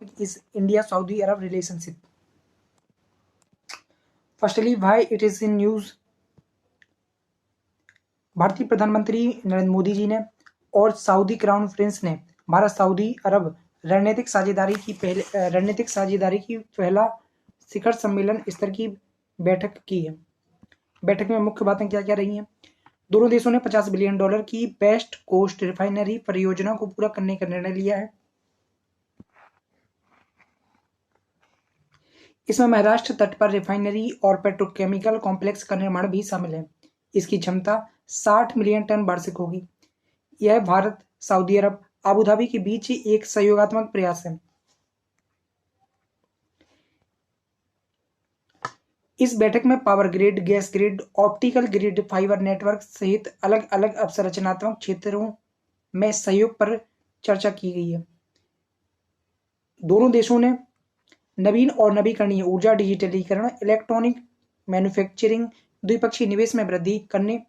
topic is India Saudi Arab relationship. Firstly, why it is in news? भारतीय प्रधानमंत्री नरेंद्र मोदी जी ने और सऊदी क्राउन प्रिंस ने भारत सऊदी अरब रणनीतिक साझेदारी की पहला शिखर सम्मेलन स्तर की बैठक की है। बैठक में मुख्य बातें क्या क्या रही हैं? दोनों देशों ने $50 बिलियन की वेस्ट कोस्ट रिफाइनरी परियोजना को पूरा करने का निर्णय लिया है। इसमें महाराष्ट्र तट पर रिफाइनरी और पेट्रोकेमिकल कॉम्प्लेक्स का निर्माण भी शामिल है। इसकी क्षमता 60 मिलियन टन वार्षिक होगी। यह भारत, सऊदी अरब, अबू धाबी के बीच एक सहयोगात्मक प्रयास है। इस बैठक में power grid, gas grid, optical grid, fibre network सहित अलग अलग अवसंरचनात्मक क्षेत्रों में सहयोग पर चर्चा की गई है। दोनों देशों ने नवीन और नवीकरणीय ऊर्जा, डिजिटलीकरण, इलेक्ट्रॉनिक मैन्युफैक्चरिंग, द्विपक्षीय निवेश में वृद्धि करने,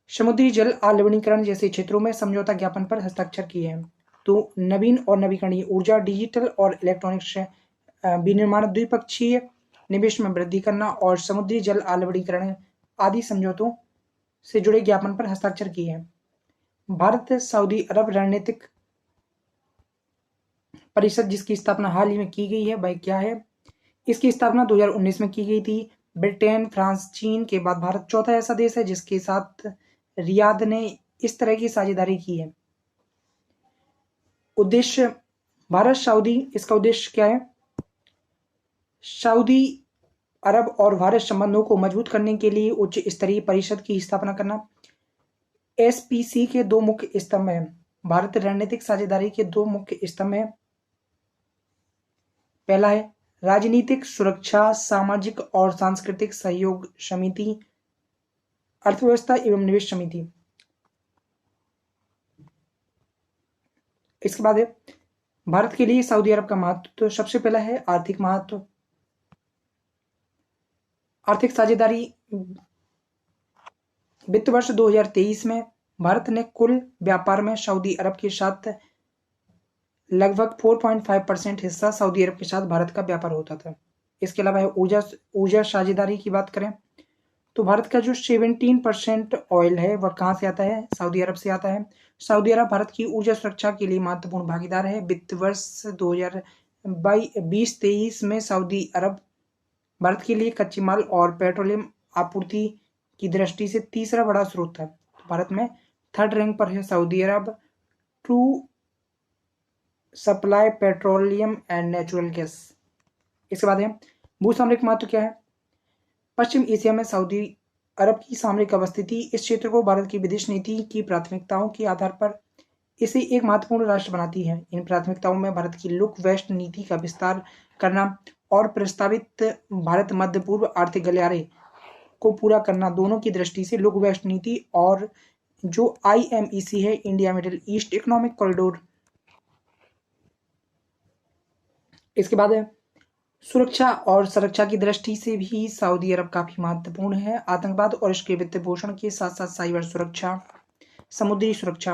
समुद्री जल अलवणीकरण जैसे क्षेत्रों में समझौता ज्ञापन पर हस्ताक्षर किए हैं। तो नवीन और नवीकरणीय ऊर्जा, डिजिटल और इलेक्ट्रॉनिक्स विनिर्माण, द्विपक्षीय निवेश में वृद्धि करना और समुद्री जल अलवणीकरण आदि समझौतों से जुड़े ज्ञापन पर हस्ताक्षर किए हैं। भारत सऊदी अरब रणनीतिक परिषद जिसकी स्थापना हाल ही में की गई है, वह क्या है? इसकी स्थापना 2019 में की गई थी। ब्रिटेन, फ्रांस, चीन के बाद भारत चौथा ऐसा देश है जिसके साथ रियाद ने इस तरह की साझेदारी की है। उद्देश्य भारत सऊदी, इसका उद्देश्य क्या है? सऊदी अरब और भारत संबंधों को मजबूत करने के लिए उच्च स्तरीय परिषद की स्थापना करना। एसपीसी के दो मुख्य स्तंभ हैं। भारत रणनीतिक साझेदारी के दो मुख्य स्तंभ हैं। पहला है राजनीतिक सुरक्षा, सामाजिक और सांस्कृतिक सहयोग समिति, अर्थव्यवस्था एवं निवेश समिति। इसके बाद है भारत के लिए सऊदी अरब का महत्व। तो सबसे पहला है आर्थिक महत्व। आर्थिक साझेदारी वित्त वर्ष 2023 में भारत ने कुल व्यापार में सऊदी अरब के साथ लगभग 4.5% हिस्सा सऊदी अरब के साथ भारत का व्यापार होता था। इसके अलावा ऊर्जा साझेदारी की बात करें तो भारत का जो 17% ऑयल है वह कहाँ से आता है? सऊदी अरब से आता है। सऊदी अरब भारत की ऊर्जा सुरक्षा के लिए महत्वपूर्ण भागीदार है। वित्त वर्ष 2020-23 में सऊदी अरब भारत के लिए कच्चे माल और पेट्रोलियम आपूर्ति की दृष्टि से तीसरा बड़ा स्रोत था। भारत में थर्ड रैंक पर है Saudi Arab to supply petroleum and natural gas. इसके बाद है भूसामरिक महत्व क्या है? पश्चिम एशिया में सऊदी अरब की सामरिक अवस्थिति इस क्षेत्र को भारत की विदेश नीति की प्राथमिकताओं के आधार पर इसे एक महत्वपूर्ण राष्ट्र बनाती है। इन प्राथमिकताओं में भारत की लुक वेस्ट नीति का विस्तार करना और प्रस्तावित भारत मध्य पूर्व आर्थिक गलियारे को पूरा करना दोनों की दृष्टि से लुक वेस्ट नीति और जो IMEC है, India middle east economic corridor. इसके बाद है सुरक्षा और सुरक्षा की दृष्टि से भी सऊदी अरब काफी महत्वपूर्ण है। आतंकवाद और इसके वित्त पोषण के साथ साथ साइबर सुरक्षा, समुद्री सुरक्षा,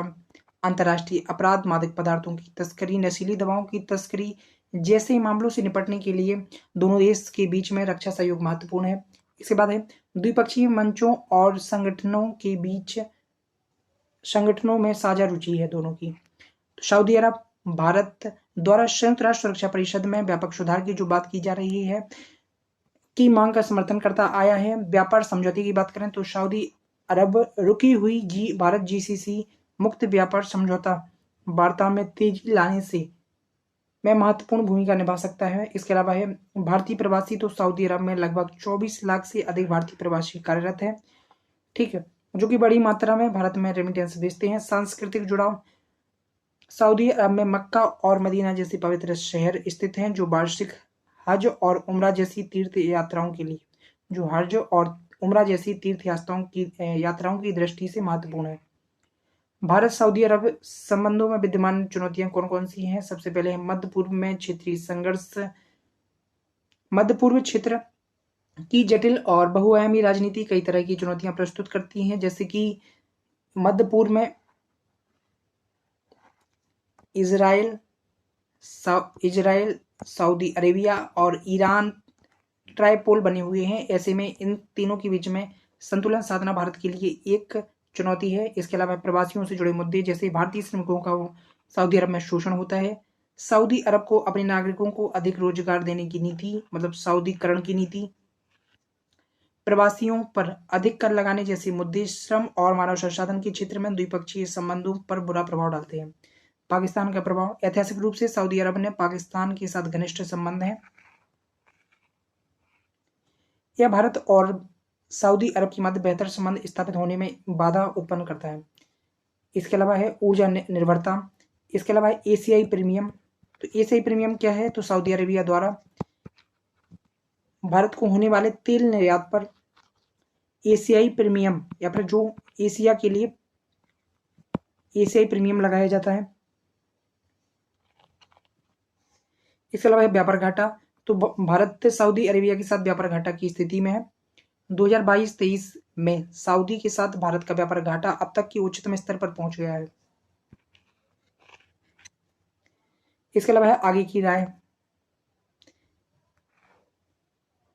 अंतर्राष्ट्रीय अपराध, मादक पदार्थों की तस्करी, नशीली दवाओं की तस्करी जैसे मामलों से निपटने के लिए दोनों देश के बीच में रक्षा सहयोग महत्वपूर्ण है। इसके बाद है द्विपक्षीय मंचों और संगठनों में साझा रुचि है दोनों की। तो सऊदी अरब भारत द्वारा संयुक्त राष्ट्र सुरक्षा परिषद में व्यापक सुधार की जो बात की जा रही है की मांग का समर्थन करता आया है। व्यापार समझौते की बात करें तो सऊदी अरब रुकी हुई भारत GCC मुक्त व्यापार समझौता वार्ता में तेजी लाने से में महत्वपूर्ण भूमिका निभा सकता है। इसके अलावा है भारतीय प्रवासी। तो सऊदी अरब में लगभग 24 लाख से अधिक भारतीय प्रवासी कार्यरत है, ठीक है, जो कि बड़ी मात्रा में भारत में रेमिटेंस भेजते हैं। सांस्कृतिक जुड़ाव, सऊदी अरब में मक्का और मदीना जैसे पवित्र शहर स्थित हैं जो वार्षिक हज और उम्रा जैसी तीर्थ यात्राओं के लिए यात्राओं की दृष्टि से महत्वपूर्ण है। भारत सऊदी अरब संबंधों में विद्यमान चुनौतियां कौन कौन सी हैं? सबसे पहले है मध्य पूर्व में क्षेत्रीय संघर्ष। मध्य पूर्व क्षेत्र की जटिल और बहुआयामी राजनीति कई तरह की चुनौतियां प्रस्तुत करती हैं, जैसे कि मध्य पूर्व में इजराइल, इजराइल, सऊदी अरेबिया और ईरान ट्राइपोल बने हुए हैं। ऐसे में इन तीनों के बीच में संतुलन साधना भारत के लिए एक चुनौती है। इसके अलावा प्रवासियों से जुड़े मुद्दे जैसे भारतीय श्रमिकों का सऊदी अरब में शोषण होता है, सऊदी अरब को अपने नागरिकों को अधिक रोजगार देने की नीति मतलब सऊदीकरण की नीति, प्रवासियों पर अधिक कर लगाने जैसे मुद्दे श्रम और मानव संसाधन के क्षेत्र में द्विपक्षीय संबंधों पर बुरा प्रभाव डालते हैं। पाकिस्तान का प्रभाव, ऐतिहासिक रूप से सऊदी अरब ने पाकिस्तान के साथ घनिष्ठ संबंध है। यह भारत और सऊदी अरब के मध्य बेहतर संबंध स्थापित होने में बाधा उत्पन्न करता है। इसके अलावा है ऊर्जा निर्भरता। इसके अलावा है एशियाई प्रीमियम। तो एशियाई प्रीमियम क्या है? तो सऊदी अरेबिया द्वारा भारत को होने वाले तेल निर्यात पर एशियाई प्रीमियम या फिर जो एशिया के लिए एशियाई प्रीमियम लगाया जाता है। इसके अलावा है व्यापार घाटा। तो भारत सऊदी अरेबिया के साथ व्यापार घाटा की स्थिति में है। 2022-23 में सऊदी के साथ भारत का व्यापार घाटा अब तक के उच्चतम स्तर पर पहुंच गया है। इसके अलावा है आगे की राय।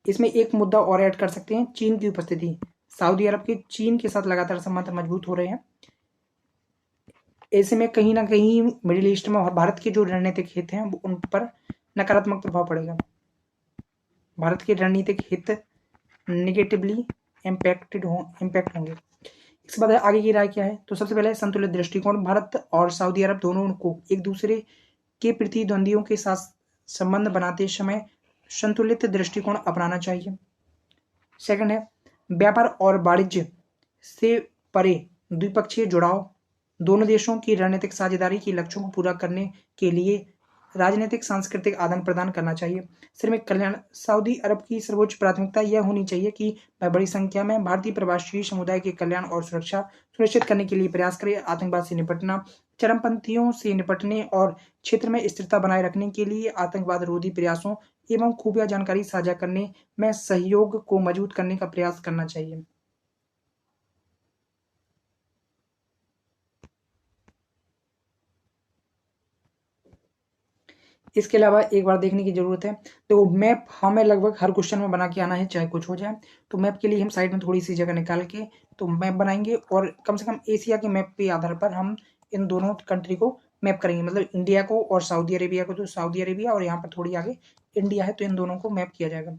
इसमें एक मुद्दा और ऐड कर सकते हैं, चीन की उपस्थिति। सऊदी अरब के चीन के साथ लगातार संबंध मजबूत हो रहे हैं। ऐसे में कहीं ना कहीं मिडिल ईस्ट में भारत के जो रणनीतिक हित हैं उन पर नकारात्मक प्रभाव पड़ेगा। भारत के रणनीतिक हित नेगेटिवली इम्पैक्ट होंगे। इसके बाद आगे की राय क्या है? तो सबसे पहले संतुलित दृष्टिकोण। भारत और सऊदी अरब दोनों को एक दूसरे के प्रतिद्वंदियों के साथ संबंध बनाते समय संतुलित दृष्टिकोण अपनाना चाहिए। सेकंड है व्यापार और वाणिज्य से परे द्विपक्षीय जुड़ाव। दोनों देशों की रणनीतिक साझेदारी के लक्ष्यों को पूरा करने के लिए राजनीतिक सांस्कृतिक आदान प्रदान करना चाहिए। श्रमिक कल्याण। सऊदी अरब की सर्वोच्च प्राथमिकता यह होनी चाहिए कि वह बड़ी संख्या में भारतीय प्रवासी समुदाय के कल्याण और सुरक्षा सुनिश्चित करने के लिए प्रयास करे। आतंकवाद से निपटना, चरमपंथियों से निपटने और क्षेत्र में स्थिरता बनाए रखने के लिए आतंकवाद रोधी प्रयासों एवं खुफिया जानकारी साझा करने में सहयोग को मजबूत करने का प्रयास करना चाहिए। इसके अलावा एक बार देखने की जरूरत है, तो मैप हमें लगभग हर क्वेश्चन में बना के आना है, चाहे कुछ हो जाए। तो मैप के लिए हम साइड में थोड़ी सी जगह निकाल के तो मैप बनाएंगे और कम से कम एशिया के मैप के आधार पर हम इन दोनों कंट्री को मैप करेंगे, मतलब इंडिया को और सऊदी अरेबिया को। तो सऊदी अरेबिया और यहाँ पर थोड़ी आगे इंडिया है, तो इन दोनों को मैप किया जाएगा।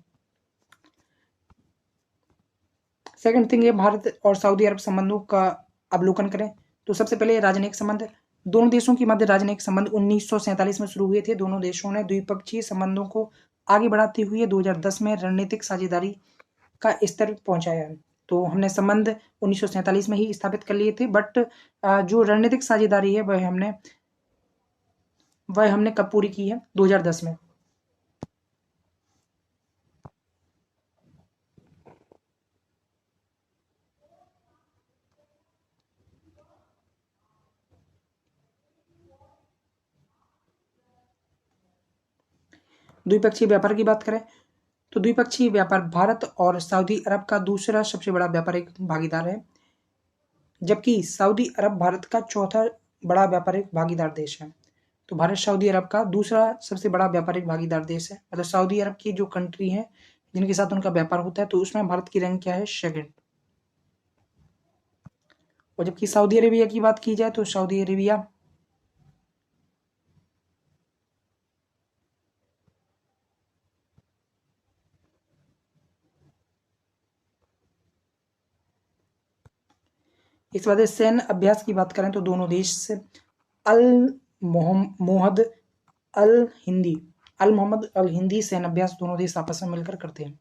सेकंड थिंग है भारत और सऊदी अरब संबंधों का अवलोकन करें। तो सबसे पहले राजनयिक संबंध। दोनों देशों के मध्य राजनयिक संबंध 1947 में शुरू हुए थे। दोनों देशों ने द्विपक्षीय संबंधों को आगे बढ़ाते हुए 2010 में रणनीतिक साझेदारी का स्तर पहुंचाया। तो हमने संबंध 1947 में ही स्थापित कर लिए थे, बट जो रणनीतिक साझेदारी है वह हमने कब पूरी की है? 2010 में। द्विपक्षीय व्यापार की बात करें तो द्विपक्षीय व्यापार भारत और सऊदी अरब का दूसरा सबसे बड़ा व्यापारिक भागीदार है, जबकि सऊदी अरब भारत का चौथा बड़ा व्यापारिक भागीदार देश है। तो भारत सऊदी अरब का दूसरा सबसे बड़ा व्यापारिक भागीदार देश है। मतलब सऊदी अरब की जो कंट्री है जिनके साथ उनका व्यापार होता है, तो उसमें भारत की रैंक क्या है? सेकंड। और जबकि सऊदी अरेबिया की बात की जाए तो सऊदी अरेबिया इस वजह सैन्य अभ्यास की बात करें तो दोनों देश अल मोहम्मद अल हिंदी सैन्य अभ्यास दोनों देश आपस में मिलकर करते हैं।